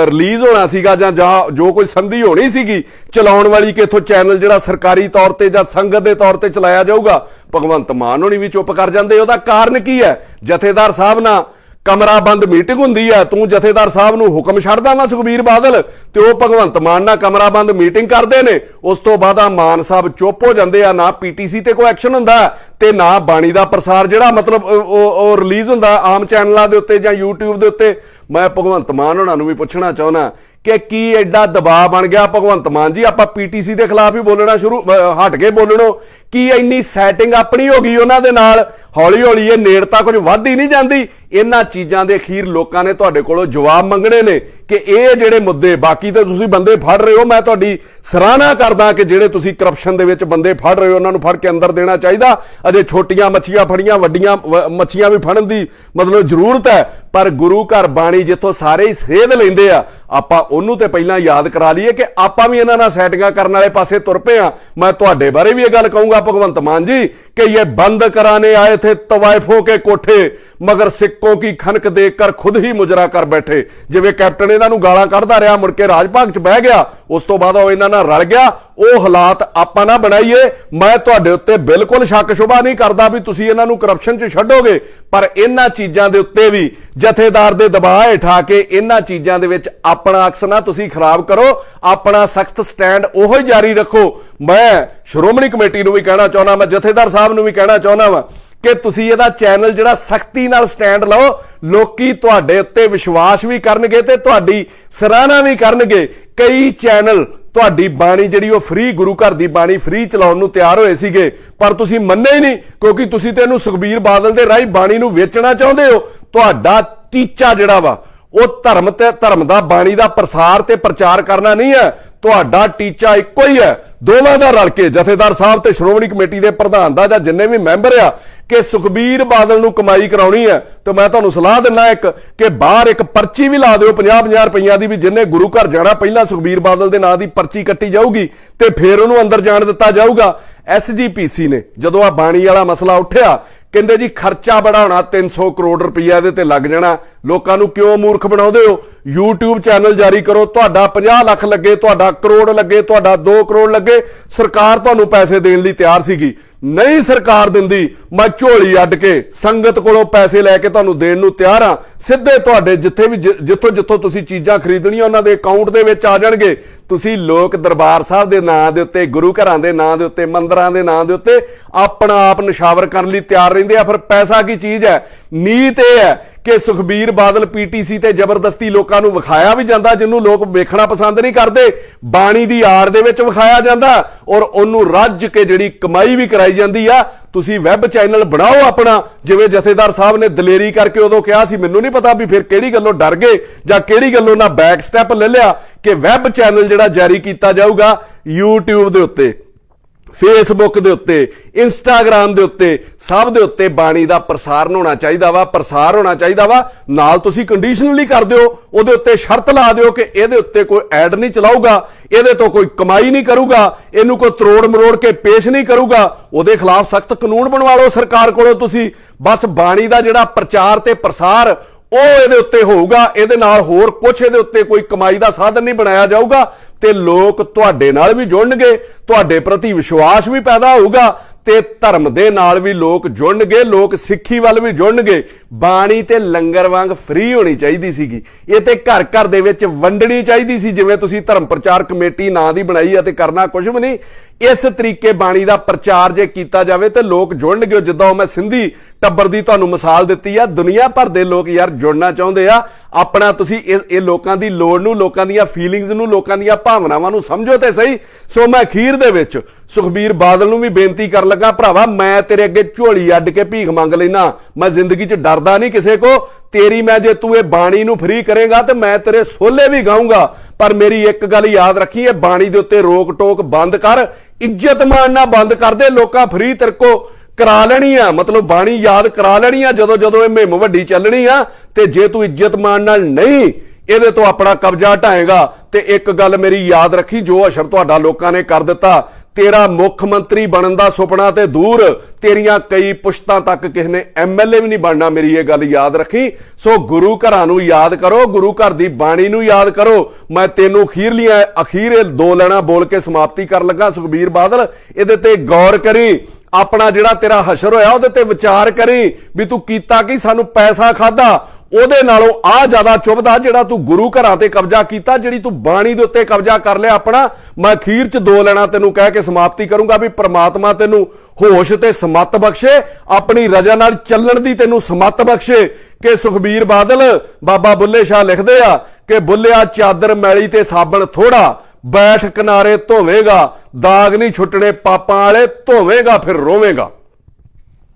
ਰਿਲੀਜ਼ ਹੋਣਾ ਸੀਗਾ ਜਾਂ ਜੋ ਕੋਈ ਸੰਧੀ ਹੋਣੀ ਸੀਗੀ ਚਲਾਉਣ ਵਾਲੀ ਕਿ ਇਥੋਂ ਚੈਨਲ ਜਿਹੜਾ ਸਰਕਾਰੀ ਤੌਰ ਤੇ ਜਾਂ ਸੰਗਤ ਦੇ ਤੌਰ ਤੇ ਚਲਾਇਆ ਜਾਊਗਾ। ਭਗਵੰਤ ਮਾਨ ਹੋਣੀ ਵੀ ਚੁੱਪ ਕਰ ਜਾਂਦੇ। ਉਹਦਾ ਕਾਰਨ ਕੀ ਹੈ? ਜਥੇਦਾਰ ਸਾਹਿਬ ਨਾਲ ਕਮਰਾ ਬੰਦ ਮੀਟਿੰਗ ਹੁੰਦੀ ਆ, ਤੂੰ ਜਥੇਦਾਰ ਸਾਹਿਬ ਨੂੰ ਹੁਕਮ ਛੱਡਦਾ ਵਾ ਸੁਖਬੀਰ ਬਾਦਲ, ਤੇ ਉਹ ਭਗਵੰਤ ਮਾਨ ਨਾਲ ਕਮਰਾ ਬੰਦ ਮੀਟਿੰਗ ਕਰਦੇ ਨੇ। ਉਸ ਤੋਂ ਬਾਅਦ ਆ ਮਾਨ ਸਾਹਿਬ ਚੁੱਪ ਹੋ ਜਾਂਦੇ ਆ, ਨਾ ਪੀਟੀਸੀ ਤੇ ਕੋਈ ਐਕਸ਼ਨ ਹੁੰਦਾ ਤੇ ਨਾ ਬਾਣੀ ਦਾ ਪ੍ਰਸਾਰ ਜਿਹੜਾ ਮਤਲਬ ਉਹ ਰਿਲੀਜ਼ ਹੁੰਦਾ ਆਮ ਚੈਨਲਾਂ ਦੇ ਉੱਤੇ ਜਾਂ YouTube ਦੇ ਉੱਤੇ। ਮੈਂ ਭਗਵੰਤ ਮਾਨ ਉਹਨਾਂ ਨੂੰ ਵੀ ਪੁੱਛਣਾ ਚਾਹੁੰਦਾ ਕਿ ਕੀ ਐਡਾ ਦਬਾਅ ਬਣ ਗਿਆ ਭਗਵੰਤ ਮਾਨ ਜੀ, ਆਪਾਂ ਪੀਟੀਸੀ ਦੇ ਖਿਲਾਫ ਹੀ ਬੋਲਣਾ ਹਟ ਕੇ ਬੋਲਣੋਂ? ਕੀ ਇੰਨੀ ਸੈਟਿੰਗ ਆਪਣੀ ਹੋ ਗਈ ਉਹਨਾਂ ਦੇ ਨਾਲ? ਹੌਲੀ ਹੌਲੀ ਇਹ ਨੇੜਤਾ ਕੁਝ ਵੱਧ ਹੀ ਨਹੀਂ ਜਾਂਦੀ? ਇਹਨਾਂ ਚੀਜ਼ਾਂ ਦੇ ਅਖੀਰ ਲੋਕਾਂ ਨੇ ਤੁਹਾਡੇ ਕੋਲੋਂ ਜਵਾਬ ਮੰਗਣੇ ਨੇ ਕਿ ਇਹ ਜਿਹੜੇ ਮੁੱਦੇ, ਬਾਕੀ ਤਾਂ ਤੁਸੀਂ ਬੰਦੇ ਫੜ ਰਹੇ ਹੋ, ਮੈਂ ਤੁਹਾਡੀ ਸਰਾਹਨਾ ਕਰਦਾ ਕਿ ਜਿਹੜੇ ਤੁਸੀਂ ਕਰਪਸ਼ਨ ਦੇ ਵਿੱਚ ਬੰਦੇ ਫੜ ਰਹੇ ਹੋ ਉਹਨਾਂ ਨੂੰ ਫੜ ਕੇ ਅੰਦਰ ਦੇਣਾ ਚਾਹੀਦਾ। ਅਜੇ ਛੋਟੀਆਂ ਮੱਛੀਆਂ ਫੜੀਆਂ, ਵੱਡੀਆਂ ਮੱਛੀਆਂ ਵੀ ਫੜਨ ਦੀ ਮਤਲਬ ਜ਼ਰੂਰਤ ਹੈ, ਪਰ ਗੁਰੂ ਘਰ ਬਾਣੀ ਜਿੱਥੋਂ ਸਾਰੇ ਹੀ ਸੇਧ ਲੈਂਦੇ ਆ, ਆਪਾਂ ਉਹਨੂੰ ਤੇ ਪਹਿਲਾਂ ਯਾਦ ਕਰਾ ਲਈਏ ਕਿ ਆਪਾਂ ਵੀ ਇਹਨਾਂ ਨਾਲ ਸੈਟਿੰਗਾਂ ਕਰਨ ਵਾਲੇ ਪਾਸੇ ਤੁਰ ਪਏ ਆ। ਮੈਂ ਤੁਹਾਡੇ ਬਾਰੇ ਵੀ ਇਹ ਗੱਲ ਕਹੂੰਗਾ ਭਗਵੰਤ ਮਾਨ ਜੀ ਕਿ ਇਹ ਬੰਦ कराने आए थे तवाइफों के कोठे मगर सिक्कों की खनक देखकर खुद ही मुजरा कर बैठे। जिवें कैप्टन इन्हां नूं गालां कढदा रहा, मुड़ के राज भाग च बह गया, उस तो बाद इन्हां नाल रल गया। ਉਹ ਹਾਲਾਤ ਆਪਾਂ ਨਾ ਬਣਾਈਏ। ਮੈਂ ਤੁਹਾਡੇ ਉੱਤੇ ਬਿਲਕੁਲ ਸ਼ੱਕ ਸ਼ੁਬਾ ਨਹੀਂ ਕਰਦਾ ਵੀ ਤੁਸੀਂ ਇਹਨਾਂ ਨੂੰ ਕਰਪਸ਼ਨ 'ਚ ਛੱਡੋਗੇ, ਪਰ ਇਹਨਾਂ ਚੀਜ਼ਾਂ ਦੇ ਉੱਤੇ ਵੀ ਜਥੇਦਾਰ ਦੇ ਦਬਾਅ ਹੇਠਾ ਕੇ ਇਹਨਾਂ ਚੀਜ਼ਾਂ ਦੇ ਵਿੱਚ ਆਪਣਾ ਅਕਸ ਨਾ ਤੁਸੀਂ ਖਰਾਬ ਕਰੋ, ਆਪਣਾ ਸਖਤ ਸਟੈਂਡ ਉਹੋ ਹੀ ਜਾਰੀ ਰੱਖੋ। ਮੈਂ ਸ਼੍ਰੋਮਣੀ ਕਮੇਟੀ ਨੂੰ ਵੀ ਕਹਿਣਾ ਚਾਹੁੰਦਾ, ਮੈਂ ਜਥੇਦਾਰ ਸਾਹਿਬ ਨੂੰ ਵੀ ਕਹਿਣਾ ਚਾਹੁੰਦਾ ਵਾਂ ਕਿ ਤੁਸੀਂ ਇਹਦਾ ਚੈਨਲ ਜਿਹੜਾ ਸਖਤੀ ਨਾਲ ਸਟੈਂਡ ਲਓ। ਲੋਕੀ ਤੁਹਾਡੇ ਉੱਤੇ ਵਿਸ਼ਵਾਸ ਵੀ ਕਰਨਗੇ ਤੇ ਤੁਹਾਡੀ ਸਰਾਹਨਾ ਵੀ ਕਰਨਗੇ। ਕਈ ਚੈਨਲ ਤੁਹਾਡੀ ਬਾਣੀ ਜਿਹੜੀ ਉਹ ਫ੍ਰੀ, ਗੁਰੂ ਘਰ ਦੀ ਬਾਣੀ ਫ੍ਰੀ ਚਲਾਉਣ ਨੂੰ ਤਿਆਰ ਹੋਏ ਸੀਗੇ, ਪਰ ਤੁਸੀਂ ਮੰਨੇ ਹੀ ਨਹੀਂ, ਕਿਉਂਕਿ ਤੁਸੀਂ ਤੇ ਇਹਨੂੰ ਸੁਖਬੀਰ ਬਾਦਲ ਦੇ ਰਾਹੀਂ ਬਾਣੀ ਨੂੰ ਵੇਚਣਾ ਚਾਹੁੰਦੇ ਹੋ। ਤੁਹਾਡਾ ਟੀਚਾ ਜਿਹੜਾ ਵਾ ਉਹ ਧਰਮ ਤੇ ਧਰਮ ਦਾ, ਬਾਣੀ ਦਾ ਪ੍ਰਸਾਰ ਤੇ ਪ੍ਰਚਾਰ ਕਰਨਾ ਨਹੀਂ ਹੈ। ਤੁਹਾਡਾ ਟੀਚਾ ਇੱਕੋ ਹੀ ਹੈ, ਦੋਵਾਂ ਦਾ ਰਲ ਕੇ, ਜਥੇਦਾਰ ਸਾਹਿਬ ਤੇ ਸ਼੍ਰੋਮਣੀ ਕਮੇਟੀ ਦੇ ਪ੍ਰਧਾਨ ਦਾ ਜਾਂ ਜਿੰਨੇ ਵੀ ਮੈਂਬਰ ਆ, ਕਿ ਸੁਖਬੀਰ ਬਾਦਲ ਨੂੰ ਕਮਾਈ ਕਰਾਉਣੀ ਹੈ। ਤੇ ਮੈਂ ਤੁਹਾਨੂੰ ਸਲਾਹ ਦਿੰਦਾ ਇੱਕ ਕਿ ਬਾਹਰ ਇੱਕ ਪਰਚੀ ਵੀ ਲਾ ਦਿਓ 50-50 ਰੁਪਈਆ ਦੀ, ਵੀ ਜਿੰਨੇ ਗੁਰੂ ਘਰ ਜਾਣਾ ਪਹਿਲਾਂ ਸੁਖਬੀਰ ਬਾਦਲ ਦੇ ਨਾਂ ਦੀ ਪਰਚੀ ਕੱਟੀ ਜਾਊਗੀ ਤੇ ਫਿਰ ਉਹਨੂੰ ਅੰਦਰ ਜਾਣ ਦਿੱਤਾ ਜਾਊਗਾ। SGPC ਨੇ ਜਦੋਂ ਆ ਬਾਣੀ ਵਾਲਾ ਮਸਲਾ ਉੱਠਿਆ, ਕਹਿੰਦੇ ਜੀ ਖਰਚਾ ਬੜਾਉਣਾ 300 ਕਰੋੜ ਰੁਪਈਆ ਇਹਦੇ ਤੇ ਲੱਗ ਜਾਣਾ। ਲੋਕਾਂ ਨੂੰ ਕਿਉਂ ਮੂਰਖ ਬਣਾਉਂਦੇ ਹੋ? YouTube ਚੈਨਲ ਜਾਰੀ ਕਰੋ, ਤੁਹਾਡਾ 50 ਲੱਖ ਲੱਗੇ, ਤੁਹਾਡਾ ਕਰੋੜ ਲੱਗੇ, ਤੁਹਾਡਾ 2 ਕਰੋੜ ਲੱਗੇ, ਸਰਕਾਰ ਤੁਹਾਨੂੰ ਪੈਸੇ ਦੇਣ ਲਈ ਤਿਆਰ ਸੀਗੀ। ਨਹੀਂ ਸਰਕਾਰ ਦਿੰਦੀ, ਮੈਂ ਝੋਲੀ ਅੱਡ ਕੇ ਸੰਗਤ ਕੋਲੋਂ ਪੈਸੇ ਲੈ ਕੇ ਤੁਹਾਨੂੰ ਦੇਣ ਨੂੰ ਤਿਆਰ ਆ। ਸਿੱਧੇ ਤੁਹਾਡੇ ਜਿੱਥੇ ਵੀ ਜਿੱਥੋਂ ਤੁਸੀਂ ਚੀਜ਼ਾਂ ਖਰੀਦਣੀਆਂ ਉਹਨਾਂ ਦੇ ਅਕਾਊਂਟ ਦੇ ਵਿੱਚ ਆ ਜਾਣਗੇ। ਤੁਸੀਂ ਲੋਕ ਦਰਬਾਰ ਸਾਹਿਬ ਦੇ ਨਾਂ ਦੇ ਉੱਤੇ, ਗੁਰੂ ਘਰਾਂ ਦੇ ਨਾਂ ਦੇ ਉੱਤੇ, ਮੰਦਰਾਂ ਦੇ ਨਾਂ ਦੇ ਉੱਤੇ ਆਪਣਾ ਆਪ ਨਿਸ਼ਾਵਰ ਕਰਨ ਲਈ ਤਿਆਰ ਰਹਿੰਦੇ ਆ। ਫਿਰ ਪੈਸਾ ਕੀ ਚੀਜ਼ ਹੈ? ਨੀਤ ਇਹ ਹੈ ਕਿ ਸੁਖਬੀਰ ਬਾਦਲ PTC ਤੇ ਜ਼ਬਰਦਸਤੀ ਲੋਕਾਂ ਨੂੰ ਵਿਖਾਇਆ ਵੀ ਜਾਂਦਾ, ਜਿਹਨੂੰ ਲੋਕ ਵੇਖਣਾ ਪਸੰਦ ਨਹੀਂ ਕਰਦੇ, ਬਾਣੀ ਦੀ ਆੜ ਦੇ ਵਿੱਚ ਵਿਖਾਇਆ ਜਾਂਦਾ ਔਰ ਉਹਨੂੰ ਰੱਜ ਕੇ ਜਿਹੜੀ ਕਮਾਈ ਵੀ ਕਰਾਈ ਜਾਂਦੀ ਆ। ਤੁਸੀਂ ਵੈਬ ਚੈਨਲ ਬਣਾਓ ਆਪਣਾ, ਜਿਵੇਂ ਜਥੇਦਾਰ ਸਾਹਿਬ ਨੇ ਦਲੇਰੀ ਕਰਕੇ ਉਦੋਂ ਕਿਹਾ ਸੀ। ਮੈਨੂੰ ਨਹੀਂ ਪਤਾ ਵੀ ਫਿਰ ਕਿਹੜੀ ਗੱਲੋਂ ਡਰ ਗਏ ਜਾਂ ਕਿਹੜੀ ਗੱਲੋਂ ਨਾ ਬੈਕ ਸਟੈਪ ਲੈ ਲਿਆ ਕਿ ਵੈਬ ਚੈਨਲ ਜਿਹੜਾ ਜਾਰੀ ਕੀਤਾ ਜਾਊਗਾ YouTube ਦੇ ਉੱਤੇ, ਫੇਸਬੁੱਕ ਦੇ ਉੱਤੇ, ਇੰਸਟਾਗ੍ਰਾਮ ਦੇ ਉੱਤੇ, ਸਭ ਦੇ ਉੱਤੇ ਬਾਣੀ ਦਾ ਪ੍ਰਸਾਰ ਹੋਣਾ ਚਾਹੀਦਾ ਵਾ, ਪ੍ਰਸਾਰ ਹੋਣਾ ਚਾਹੀਦਾ ਵਾ। ਨਾਲ ਤੁਸੀਂ ਕੰਡੀਸ਼ਨਲੀ ਕਰ ਦਿਓ, ਉਹਦੇ ਉੱਤੇ ਸ਼ਰਤ ਲਾ ਦਿਓ ਕਿ ਇਹਦੇ ਉੱਤੇ ਕੋਈ ਐਡ ਨਹੀਂ ਚਲਾਊਗਾ, ਇਹਦੇ ਤੋਂ ਕੋਈ ਕਮਾਈ ਨਹੀਂ ਕਰੂਗਾ, ਇਹਨੂੰ ਕੋਈ ਤਰੋੜ ਮਰੋੜ ਕੇ ਪੇਸ਼ ਨਹੀਂ ਕਰੂਗਾ। ਉਹਦੇ ਖਿਲਾਫ ਸਖਤ ਕਾਨੂੰਨ ਬਣਵਾ ਲਓ ਸਰਕਾਰ ਕੋਲੋਂ ਤੁਸੀਂ। ਬਸ ਬਾਣੀ ਦਾ ਜਿਹੜਾ ਪ੍ਰਚਾਰ ਤੇ ਪ੍ਰਸਾਰ ਉਹ ਇਹਦੇ ਉੱਤੇ ਹੋਊਗਾ, ਇਹਦੇ ਨਾਲ ਹੋਰ ਕੁਝ ਇਹਦੇ ਉੱਤੇ ਕੋਈ ਕਮਾਈ ਦਾ ਸਾਧਨ ਨਹੀਂ ਬਣਾਇਆ ਜਾਊਗਾ ਤੇ ਲੋਕ ਤੁਹਾਡੇ ਨਾਲ ਵੀ ਜੁੜਨਗੇ, ਤੁਹਾਡੇ ਪ੍ਰਤੀ ਵਿਸ਼ਵਾਸ ਵੀ ਪੈਦਾ ਹੋਊਗਾ ਤੇ ਧਰਮ ਦੇ ਨਾਲ ਵੀ ਲੋਕ ਜੁੜਨਗੇ, ਲੋਕ ਸਿੱਖੀ ਵੱਲ ਵੀ ਜੁੜਨਗੇ। ਬਾਣੀ ਤੇ ਲੰਗਰ ਵਾਂਗ ਫ੍ਰੀ ਹੋਣੀ ਚਾਹੀਦੀ ਸੀਗੀ, ਇਹ ਤੇ ਘਰ ਘਰ ਦੇ ਵਿੱਚ ਵੰਡਣੀ ਚਾਹੀਦੀ ਸੀ, ਜਿਵੇਂ ਤੁਸੀਂ ਧਰਮ ਪ੍ਰਚਾਰ ਕਮੇਟੀ ਨਾਂ ਦੀ ਬਣਾਈ ਆ ਤੇ ਕਰਨਾ ਕੁਝ ਵੀ ਨਹੀਂ। ਇਸ ਤਰੀਕੇ ਬਾਣੀ ਦਾ ਪ੍ਰਚਾਰ ਜੇ ਕੀਤਾ ਜਾਵੇ ਤੇ ਲੋਕ ਜੁੜਨਗੇ। ਜਿੱਦਾਂ ਮੈਂ ਸਿੰਧੀ ਟੱਬਰ ਦੀ ਤੁਹਾਨੂੰ ਮਿਸਾਲ ਦਿੱਤੀ ਆ, ਦੁਨੀਆ ਭਰ ਦੇ ਲੋਕ ਯਾਰ ਜੁੜਨਾ ਚਾਹੁੰਦੇ ਆ। ਆਪਣਾ ਤੁਸੀਂ ਇਹ ਲੋਕਾਂ ਦੀ ਲੋੜ ਨੂੰ, ਲੋਕਾਂ ਦੀਆਂ ਫੀਲਿੰਗਸ ਨੂੰ, ਲੋਕਾਂ ਦੀਆਂ ਭਾਵਨਾਵਾਂ ਨੂੰ ਸਮਝੋ ਤੇ ਸਹੀ। ਸੋ ਮੈਂ ਅਖੀਰ ਦੇ ਵਿੱਚ ਸੁਖਬੀਰ ਬਾਦਲ ਨੂੰ ਵੀ ਬੇਨਤੀ ਕਰਨ ਲੱਗਾ, ਭਰਾਵਾ ਮੈਂ ਤੇਰੇ ਅੱਗੇ ਝੋਲੀ ਅੱਡ ਕੇ ਭੀਖ ਮੰਗ ਲੈਣਾ, ਮੈਂ ਜ਼ਿੰਦਗੀ 'ਚ ਡਰਦਾ ਨਹੀਂ ਕਿਸੇ ਕੋ। ਤੇਰੀ ਮੈਂ ਜੇ ਤੂੰ ਇਹ ਬਾਣੀ ਨੂੰ ਫ੍ਰੀ ਕਰੇਗਾ ਤੇ ਮੈਂ ਤੇਰੇ ਸੋਲੇ ਵੀ ਗਾਊਂਗਾ, ਪਰ ਮੇਰੀ ਇੱਕ ਗੱਲ ਯਾਦ ਰੱਖੀ, ਇਹ ਬਾਣੀ ਦੇ ਉੱਤੇ ਰੋਕ ਟੋਕ ਬੰਦ ਕਰ, ਇੱਜ਼ਤ ਮਾਣਨਾ ਬੰਦ ਕਰ ਦੇ। ਲੋਕਾਂ ਫ੍ਰੀ ਤੇਰੇ ਕੋ ਕਰਾ ਲੈਣੀ ਆ, ਮਤਲਬ ਬਾਣੀ ਯਾਦ ਕਰਾ ਲੈਣੀ ਆ ਜਦੋਂ ਜਦੋਂ ਇਹ ਮੁਹਿੰਮ ਵੱਡੀ ਚੱਲਣੀ ਆ। ਤੇ ਜੇ ਤੂੰ ਇੱਜ਼ਤ ਮਾਣ ਨਾਲ ਨਹੀਂ ਇਹਦੇ ਤੋਂ ਆਪਣਾ ਕਬਜ਼ਾ ਹਟਾਏਗਾ ਤੇ ਇੱਕ ਗੱਲ ਮੇਰੀ ਯਾਦ ਰੱਖੀ, ਜੋ ਅਸ਼ਰ ਤੁਹਾਡਾ ਲੋਕਾਂ ਨੇ ਕਰ ਦਿੱਤਾ, ਤੇਰਾ ਮੁੱਖ ਮੰਤਰੀ ਬਣਨ ਦਾ ਸੁਪਨਾ ਤੇ ਦੂਰ, ਤੇਰੀਆਂ ਕਈ ਪੁਸ਼ਤਾਂ ਤੱਕ ਕਿਸੇ ਨੇ ਐਮਐਲਏ ਵੀ ਨਹੀਂ ਬਣਨਾ, ਮੇਰੀ ਇਹ ਗੱਲ ਯਾਦ ਰੱਖੀ। ਸੋ ਗੁਰੂ ਘਰਾਂ ਨੂੰ ਯਾਦ ਕਰੋ, ਗੁਰੂ ਘਰ ਦੀ ਬਾਣੀ ਨੂੰ ਯਾਦ ਕਰੋ। ਮੈਂ ਤੈਨੂੰ ਅਖੀਰ 2 ਲੈਣਾ ਬੋਲ ਕੇ ਸਮਾਪਤੀ ਕਰਨ ਲੱਗਾ। ਸੁਖਬੀਰ ਬਾਦਲ, ਇਹਦੇ ਤੇ ਗੌਰ ਕਰੀ, ਆਪਣਾ ਜਿਹੜਾ ਤੇਰਾ ਹਸ਼ਰ ਹੋਇਆ ਉਹਦੇ ਤੇ ਵਿਚਾਰ ਕਰੀ ਵੀ ਤੂੰ ਕੀਤਾ ਕੀ। ਸਾਨੂੰ ਪੈਸਾ ਖਾਦਾ ਉਹਦੇ ਨਾਲੋਂ ਆ ਜ਼ਿਆਦਾ ਚੁੱਭਦਾ ਜਿਹੜਾ ਤੂੰ ਗੁਰੂ ਘਰਾਂ ਤੇ ਕਬਜ਼ਾ ਕੀਤਾ, ਜਿਹੜੀ ਤੂੰ ਬਾਣੀ ਦੇ ਉੱਤੇ ਕਬਜ਼ਾ ਕਰ ਲਿਆ ਆਪਣਾ। ਮੈਂ ਅਖੀਰ 'ਚ 2 ਲੈਣਾ ਤੈਨੂੰ ਕਹਿ ਕੇ ਸਮਾਪਤੀ ਕਰੂੰਗਾ ਵੀ ਪ੍ਰਮਾਤਮਾ ਤੈਨੂੰ ਹੋਸ਼ ਤੇ ਸਮੱਤ ਬਖਸ਼ੇ, ਆਪਣੀ ਰਜ਼ਾ ਨਾਲ ਚੱਲਣ ਦੀ ਤੈਨੂੰ ਸਮੱਤ ਬਖਸ਼ੇ। ਕਿ ਸੁਖਬੀਰ ਬਾਦਲ, ਬਾਬਾ ਬੁੱਲੇ ਸ਼ਾਹ ਲਿਖਦੇ ਆ ਕਿ ਬੁੱਲਿਆ ਚਾਦਰ ਮੈਲੀ ਤੇ ਸਾਬਣ ਥੋੜਾ, ਬੈਠ ਕਿਨਾਰੇ ਧੋਵੇਂਗਾ, ਦਾਗ ਨਹੀਂ ਛੁੱਟਣੇ ਪਾਪਾਂ ਵਾਲੇ, ਧੋਵੇਂਗਾ ਫਿਰ ਰੋਵੇਂਗਾ।